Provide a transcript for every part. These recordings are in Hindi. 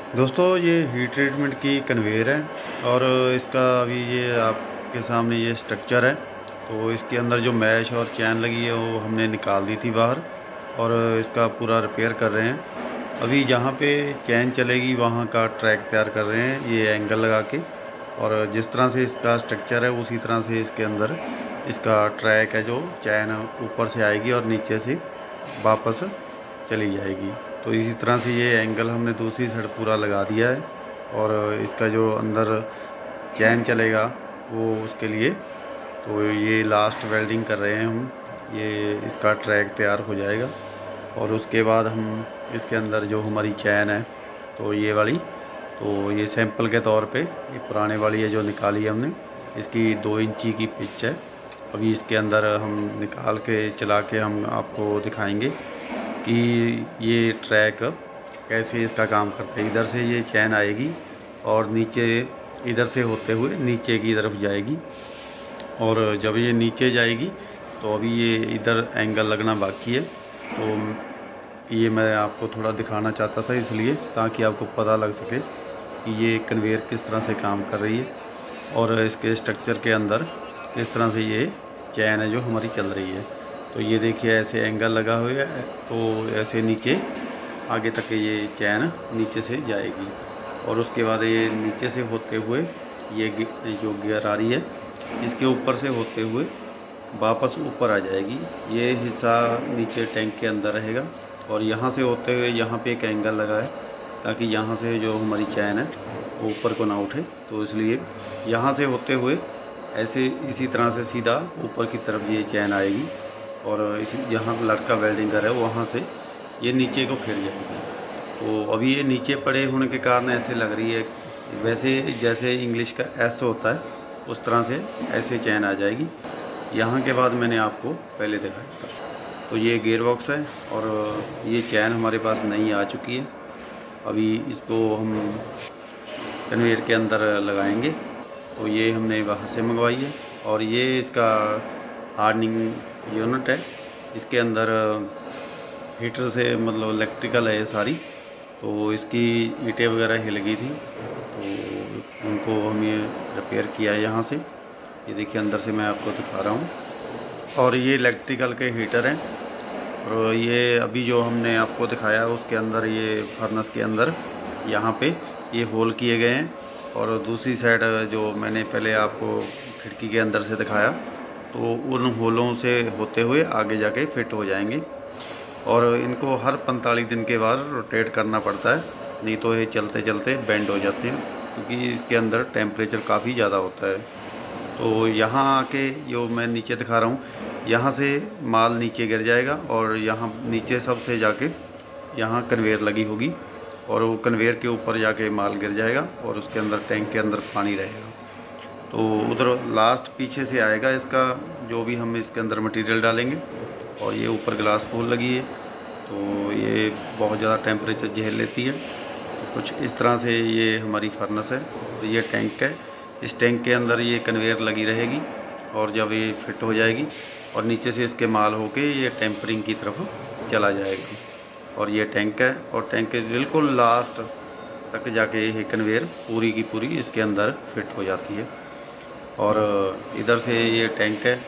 दोस्तों ये हीट ट्रीटमेंट की कन्वेयर है और इसका अभी ये आपके सामने ये स्ट्रक्चर है। तो इसके अंदर जो मैश और चैन लगी है वो हमने निकाल दी थी बाहर और इसका पूरा रिपेयर कर रहे हैं। अभी जहाँ पे चैन चलेगी वहाँ का ट्रैक तैयार कर रहे हैं ये एंगल लगा के, और जिस तरह से इसका स्ट्रक्चर है उसी तरह से इसके अंदर इसका ट्रैक है, जो चैन ऊपर से आएगी और नीचे से वापस चली जाएगी। तो इसी तरह से ये एंगल हमने दूसरी साइड पूरा लगा दिया है और इसका जो अंदर चैन चलेगा वो उसके लिए तो ये लास्ट वेल्डिंग कर रहे हैं हम। ये इसका ट्रैक तैयार हो जाएगा और उसके बाद हम इसके अंदर जो हमारी चैन है तो ये वाली, तो ये सैंपल के तौर पे ये पुराने वाली है जो निकाली है हमने, इसकी 2 इंची की पिच है। अभी इसके अंदर हम निकाल के चला के हम आपको दिखाएंगे कि ये ट्रैक कैसे इसका काम करता है। इधर से ये चैन आएगी और नीचे इधर से होते हुए नीचे की तरफ जाएगी, और जब ये नीचे जाएगी तो अभी ये इधर एंगल लगना बाकी है। तो ये मैं आपको थोड़ा दिखाना चाहता था इसलिए, ताकि आपको पता लग सके कि ये कन्वेयर किस तरह से काम कर रही है और इसके स्ट्रक्चर के अंदर किस तरह से ये चैन है जो हमारी चल रही है। तो ये देखिए ऐसे एंगल लगा हुआ है, तो ऐसे नीचे आगे तक ये चैन नीचे से जाएगी और उसके बाद ये नीचे से होते हुए ये जो गियर आ रही है इसके ऊपर से होते हुए वापस ऊपर आ जाएगी। ये हिस्सा नीचे टैंक के अंदर रहेगा और यहाँ से होते हुए यहाँ पे एक एंगल लगा है ताकि यहाँ से जो हमारी चैन है वो ऊपर को ना उठे, तो इसलिए यहाँ से होते हुए ऐसे इसी तरह से सीधा ऊपर की तरफ ये चैन आएगी और इसी जहाँ लड़का वेल्डिंग कर रहा है वहाँ से ये नीचे को फिर जाएगी। तो अभी ये नीचे पड़े होने के कारण ऐसे लग रही है, वैसे जैसे इंग्लिश का एस होता है उस तरह से ऐसे चैन आ जाएगी। यहाँ के बाद मैंने आपको पहले दिखाया था। तो ये गियर बॉक्स है और ये चैन हमारे पास नई आ चुकी है। अभी इसको हम कन्वेयर के अंदर लगाएंगे। तो ये हमने बाहर से मंगवाई है और ये इसका हार्डनिंग यूनिट है। इसके अंदर हीटर से मतलब इलेक्ट्रिकल है ये सारी, तो इसकी ईंटें वगैरह हिल गई थी तो उनको हम ये रिपेयर किया है यहाँ से। ये देखिए अंदर से मैं आपको दिखा रहा हूँ। और ये इलेक्ट्रिकल के हीटर हैं और ये अभी जो हमने आपको दिखाया उसके अंदर ये फर्नेस के अंदर यहाँ पे ये होल किए गए हैं और दूसरी साइड जो मैंने पहले आपको खिड़की के अंदर से दिखाया तो उन होलों से होते हुए आगे जाके फिट हो जाएंगे। और इनको हर 45 दिन के बाद रोटेट करना पड़ता है, नहीं तो ये चलते चलते बेंड हो जाते हैं क्योंकि इसके अंदर टेम्परेचर काफ़ी ज़्यादा होता है। तो यहाँ आके जो मैं नीचे दिखा रहा हूँ यहाँ से माल नीचे गिर जाएगा और यहाँ नीचे सबसे जाके यहाँ कन्वेयर लगी होगी और वो कन्वेयर के ऊपर जाके माल गिर जाएगा और उसके अंदर टैंक के अंदर पानी रहेगा। तो उधर लास्ट पीछे से आएगा इसका जो भी हम इसके अंदर मटेरियल डालेंगे। और ये ऊपर ग्लास फूल लगी है तो ये बहुत ज़्यादा टेम्परेचर झेल लेती है। तो कुछ इस तरह से ये हमारी फर्नेस है। तो ये टैंक है, इस टैंक के अंदर ये कन्वेयर लगी रहेगी और जब ये फिट हो जाएगी और नीचे से इसके माल होके ये टेम्परिंग की तरफ चला जाएगा। और ये टैंक है और टैंक के बिल्कुल लास्ट तक जाके ये कन्वेयर पूरी की पूरी इसके अंदर फिट हो जाती है। और इधर से ये टैंक है,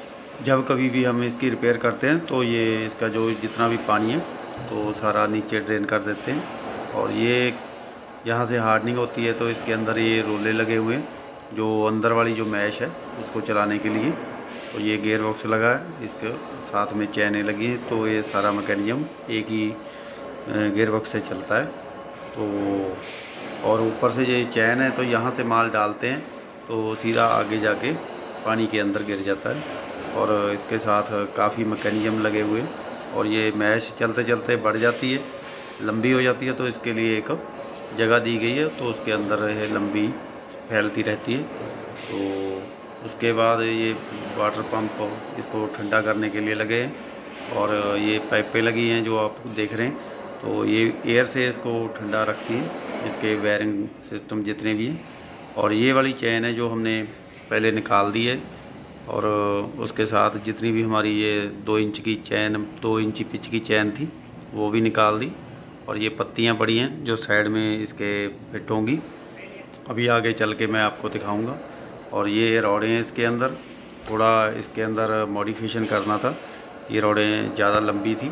जब कभी भी हम इसकी रिपेयर करते हैं तो ये इसका जो जितना भी पानी है तो सारा नीचे ड्रेन कर देते हैं। और ये यहाँ से हार्डनिंग होती है तो इसके अंदर ये रोले लगे हुए हैं जो अंदर वाली जो मैश है उसको चलाने के लिए। तो ये गियर बॉक्स लगा है, इसके साथ में चैनें लगी हैं, तो ये सारा मैकेनिज्म एक ही गियर बॉक्स से चलता है। तो और ऊपर से ये चैन है तो यहाँ से माल डालते हैं तो सीधा आगे जाके पानी के अंदर गिर जाता है। और इसके साथ काफ़ी मैकेनिज्म लगे हुए और ये मैश चलते चलते बढ़ जाती है, लंबी हो जाती है, तो इसके लिए एक जगह दी गई है तो उसके अंदर ये लंबी फैलती रहती है। तो उसके बाद ये वाटर पंप इसको ठंडा करने के लिए लगे हैं और ये पाइपें लगी हैं जो आप देख रहे हैं। तो ये एयर से इसको ठंडा रखती है, इसके वायरिंग सिस्टम जितने भी हैं। और ये वाली चैन है जो हमने पहले निकाल दी है और उसके साथ जितनी भी हमारी ये 2 इंच की चैन 2 इंची पिच की चैन थी वो भी निकाल दी। और ये पत्तियां पड़ी हैं जो साइड में इसके फिट होंगी। अभी आगे चल के मैं आपको दिखाऊंगा। और ये रॉडें हैं इसके अंदर, थोड़ा इसके अंदर मॉडिफिकेशन करना था। ये रॉडें ज़्यादा लंबी थी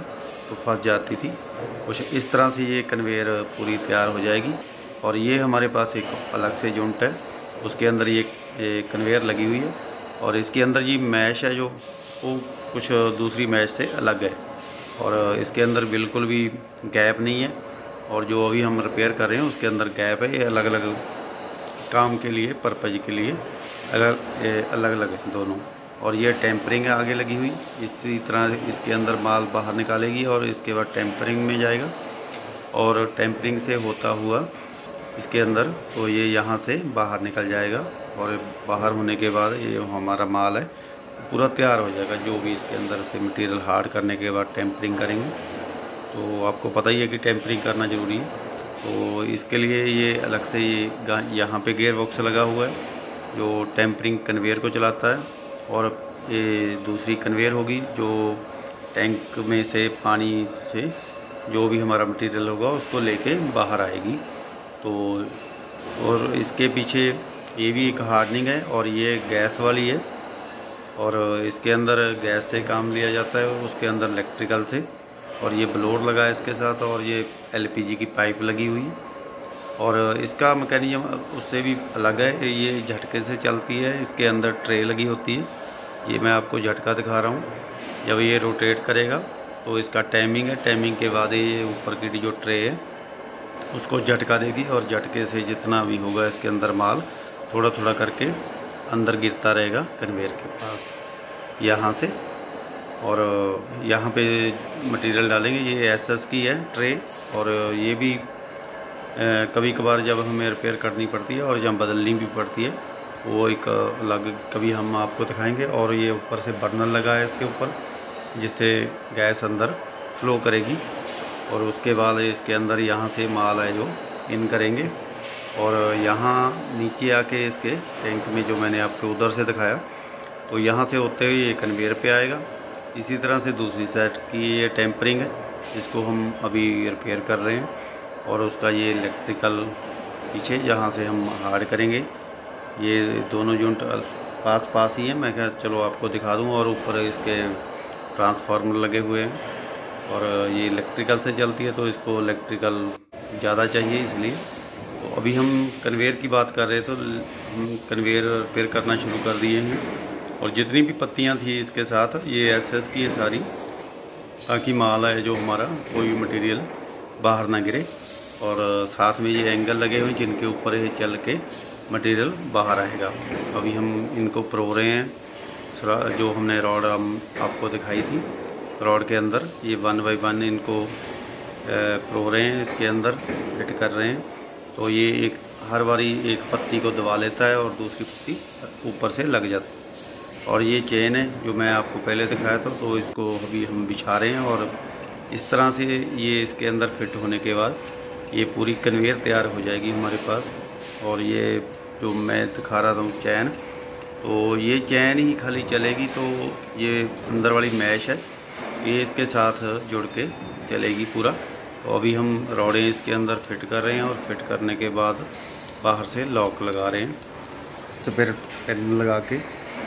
तो फंस जाती थी। कुछ इस तरह से ये कन्वेयर पूरी तैयार हो जाएगी। और ये हमारे पास एक अलग से यूनिट है, उसके अंदर ये कन्वेयर लगी हुई है। और इसके अंदर ये मैश है जो वो कुछ दूसरी मैश से अलग है, और इसके अंदर बिल्कुल भी गैप नहीं है। और जो अभी हम रिपेयर कर रहे हैं उसके अंदर गैप है। ये अलग अलग काम के लिए, पर्पज़ के लिए अलग अलग है दोनों। और ये टेम्परिंग है आगे लगी हुई, इसी तरह इसके अंदर माल बाहर निकालेगी और इसके बाद टेम्परिंग में जाएगा। और टेम्परिंग से होता हुआ इसके अंदर तो ये यहाँ से बाहर निकल जाएगा। और बाहर होने के बाद ये हमारा माल है पूरा तैयार हो जाएगा। जो भी इसके अंदर से मटेरियल हार्ड करने के बाद टेम्परिंग करेंगे, तो आपको पता ही है कि टेम्परिंग करना ज़रूरी है। तो इसके लिए ये अलग से ये यहाँ पे गियर बॉक्स लगा हुआ है जो टेम्परिंग कन्वेयर को चलाता है। और ये दूसरी कन्वेयर होगी जो टैंक में से पानी से जो भी हमारा मटेरियल होगा उसको लेके बाहर आएगी। तो और इसके पीछे ये भी एक हार्डनिंग है और ये गैस वाली है। और इसके अंदर गैस से काम लिया जाता है, उसके अंदर इलेक्ट्रिकल से। और ये ब्लोर लगा है इसके साथ, और ये एलपीजी की पाइप लगी हुई है। और इसका मैकेनिज्म उससे भी अलग है, ये झटके से चलती है। इसके अंदर ट्रे लगी होती है, ये मैं आपको झटका दिखा रहा हूँ। जब ये रोटेट करेगा तो इसका टाइमिंग है, टाइमिंग के बाद ये ऊपर की जो ट्रे है उसको झटका देगी। और झटके से जितना भी होगा इसके अंदर माल थोड़ा थोड़ा करके अंदर गिरता रहेगा कन्वेयर के पास यहाँ से। और यहाँ पे मटेरियल डालेंगे। ये एसएस की है ट्रे, और ये भी कभी कभार जब हमें रिपेयर करनी पड़ती है और जब बदलनी भी पड़ती है वो एक अलग कभी हम आपको दिखाएंगे। और ये ऊपर से बर्नर लगा है इसके ऊपर, जिससे गैस अंदर फ्लो करेगी। और उसके बाद इसके अंदर यहाँ से माल है जो इन करेंगे। और यहाँ नीचे आके इसके टैंक में जो मैंने आपको उधर से दिखाया, तो यहाँ से होते हुए ये कन्वेयर पे आएगा। इसी तरह से दूसरी साइड की ये टेम्परिंग है जिसको हम अभी रिपेयर कर रहे हैं। और उसका ये इलेक्ट्रिकल पीछे जहाँ से हम हार्ड करेंगे, ये दोनों यूनिट पास पास ही है। मैं कहा चलो आपको दिखा दूँ। और ऊपर इसके ट्रांसफार्मर लगे हुए हैं, और ये इलेक्ट्रिकल से चलती है तो इसको इलेक्ट्रिकल ज़्यादा चाहिए, इसलिए। तो अभी हम कन्वेयर की बात कर रहे थे, तो हम कन्वेयर रिपेयर करना शुरू कर दिए हैं। और जितनी भी पत्तियाँ थी इसके साथ ये एसएस की है सारी, ताकि माल है जो हमारा कोई भी मटेरियल बाहर ना गिरे। और साथ में ये एंगल लगे हुए हैं जिनके ऊपर ये चल के मटेरियल बाहर आएगा। अभी हम इनको प्रो रहे हैं। जो हमने रॉड आपको दिखाई थी, रॉड के अंदर ये 1 बाई 1 इनको प्रो रहे हैं, इसके अंदर फिट कर रहे हैं। तो ये एक हर बारी एक पत्ती को दबा लेता है और दूसरी पत्ती ऊपर से लग जाती है। और ये चेन है जो मैं आपको पहले दिखाया था, तो इसको अभी हम बिछा रहे हैं। और इस तरह से ये इसके अंदर फिट होने के बाद ये पूरी कन्वेयर तैयार हो जाएगी हमारे पास। और ये जो मैं दिखा रहा था चैन, तो ये चैन ही खाली चलेगी, तो ये अंदर वाली मैश है ये इसके साथ जुड़ के चलेगी पूरा। तो अभी हम रॉडें इसके अंदर फिट कर रहे हैं, और फिट करने के बाद बाहर से लॉक लगा रहे हैं स्पेयर पेन लगा के।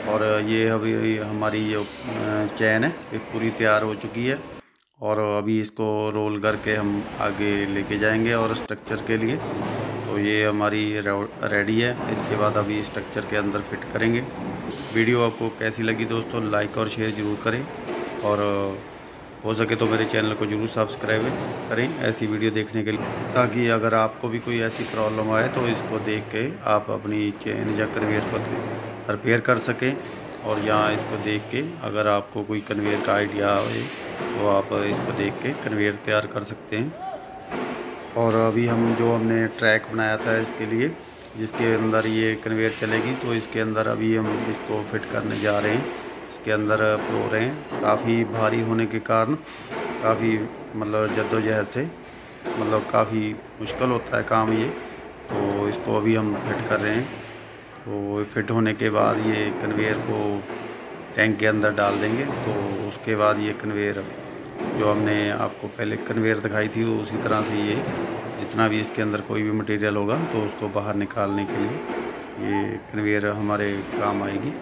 और ये अभी हमारी जो चैन है ये पूरी तैयार हो चुकी है। और अभी इसको रोल करके हम आगे लेके जाएंगे और स्ट्रक्चर के लिए। तो ये हमारी रेडी है। इसके बाद अभी स्ट्रक्चर के अंदर फिट करेंगे। वीडियो आपको कैसी लगी दोस्तों, लाइक और शेयर ज़रूर करें। और हो सके तो मेरे चैनल को ज़रूर सब्सक्राइब करें ऐसी वीडियो देखने के लिए, ताकि अगर आपको भी कोई ऐसी प्रॉब्लम आए तो इसको देख के आप अपनी चैन या कन्वेयर को रिपेयर कर सकें। और यहाँ इसको देख के अगर आपको कोई कन्वेयर का आइडिया आए तो आप इसको देख के कन्वेयर तैयार कर सकते हैं। और अभी हमने ट्रैक बनाया था इसके लिए, जिसके अंदर ये कन्वेयर चलेगी, तो इसके अंदर अभी हम इसको फिट करने जा रहे हैं। इसके अंदर प्रो रहे हैं, काफ़ी भारी होने के कारण काफ़ी मतलब जद्दोजहद से काफ़ी मुश्किल होता है काम ये। तो इसको अभी हम फिट कर रहे हैं। तो फिट होने के बाद ये कन्वेयर को टैंक के अंदर डाल देंगे। तो उसके बाद ये कन्वेयर जो हमने आपको पहले कन्वेयर दिखाई थी उसी तरह से ये जितना भी इसके अंदर कोई भी मटेरियल होगा तो उसको बाहर निकालने के लिए ये कन्वेयर हमारे काम आएगी।